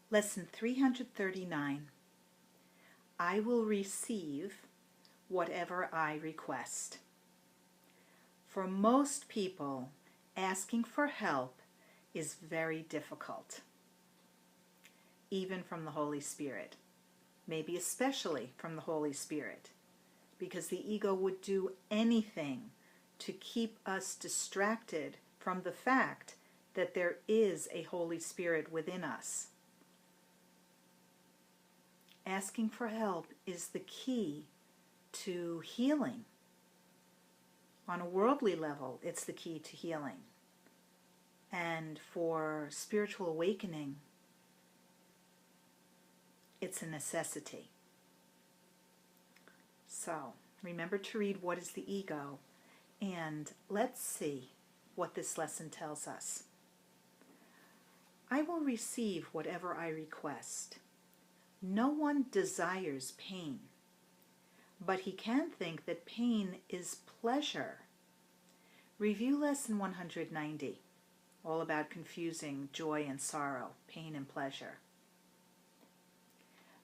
Lesson 339. I will receive whatever I request. For most people, asking for help is very difficult, even from the Holy Spirit, maybe especially from the Holy Spirit, because the ego would do anything to keep us distracted from the fact that there is a Holy Spirit within us. Asking for help is the key to healing. On a worldly level, it's the key to healing. And for spiritual awakening, it's a necessity. So, remember to read What is the Ego? And let's see what this lesson tells us. I will receive whatever I request. No one desires pain, but he can think that pain is pleasure. Review Lesson 190, all about confusing joy and sorrow, pain and pleasure.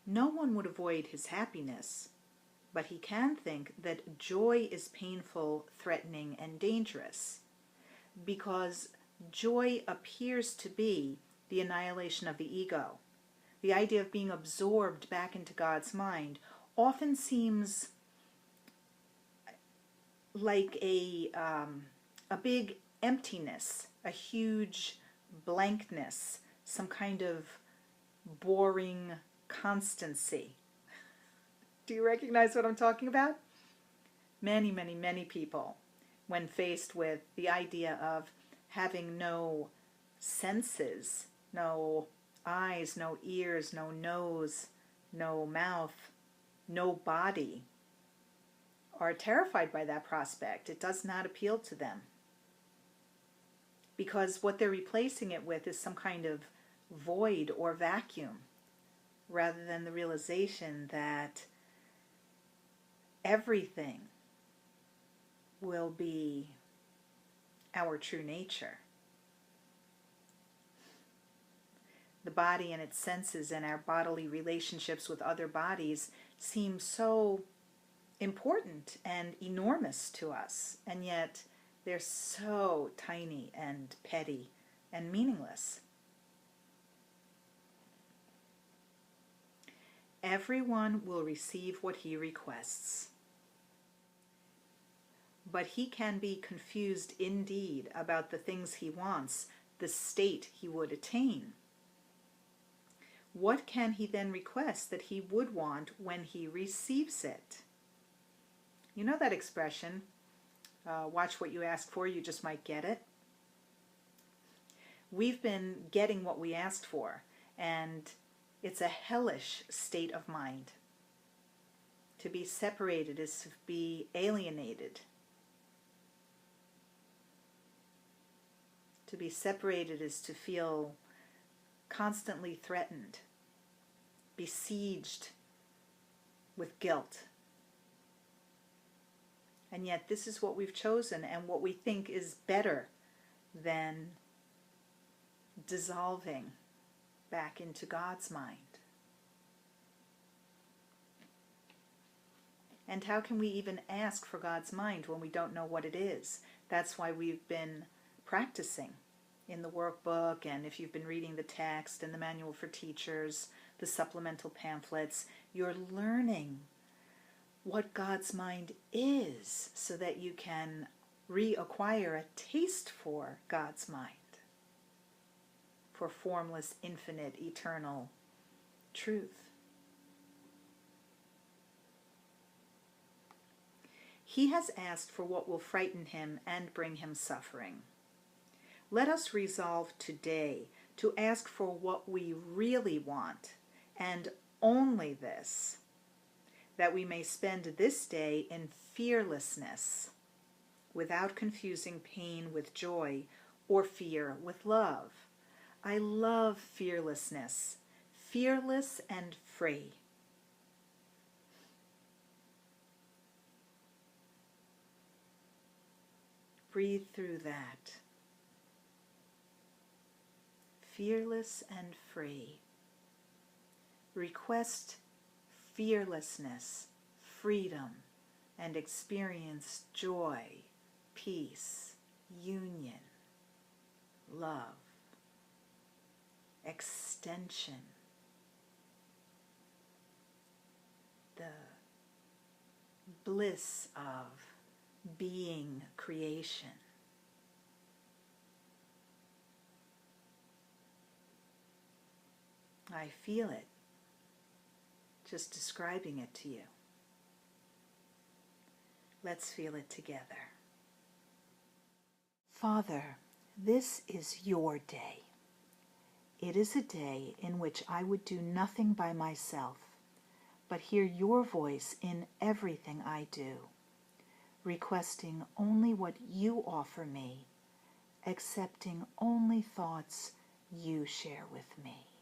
No one would avoid his happiness, but he can think that joy is painful, threatening, and dangerous, because joy appears to be the annihilation of the ego. The idea of being absorbed back into God's mind often seems like a big emptiness, a huge blankness, some kind of boring constancy. Do you recognize what I'm talking about? Many, many, many people, when faced with the idea of having no senses, no eyes, no ears, no nose, no mouth, no body, are terrified by that prospect. It does not appeal to them, because what they're replacing it with is some kind of void or vacuum, rather than the realization that everything will be our true nature. The body and its senses and our bodily relationships with other bodies seem so important and enormous to us, and yet they're so tiny and petty and meaningless. Everyone will receive what he requests, but he can be confused indeed about the things he wants, the state he would attain. What can he then request that he would want when he receives it? You know that expression, watch what you ask for, you just might get it. We've been getting what we asked for, and it's a hellish state of mind. To be separated is to be alienated. To be separated is to feel constantly threatened, besieged with guilt. And yet this is what we've chosen, and what we think is better than dissolving back into God's mind. And how can we even ask for God's mind when we don't know what it is? That's why we've been practicing in the workbook, and if you've been reading the text and the manual for teachers, the supplemental pamphlets, you're learning what God's mind is so that you can reacquire a taste for God's mind, for formless, infinite, eternal truth. He has asked for what will frighten him and bring him suffering. Let us resolve today to ask for what we really want, and only this, that we may spend this day in fearlessness, without confusing pain with joy or fear with love. I love fearlessness, fearless and free. Breathe through that. Fearless and free. Request fearlessness, freedom, and experience joy, peace, union, love, extension, the bliss of being creation. I feel it, just describing it to you. Let's feel it together. Father, this is your day. It is a day in which I would do nothing by myself, but hear your voice in everything I do, requesting only what you offer me, accepting only thoughts you share with me.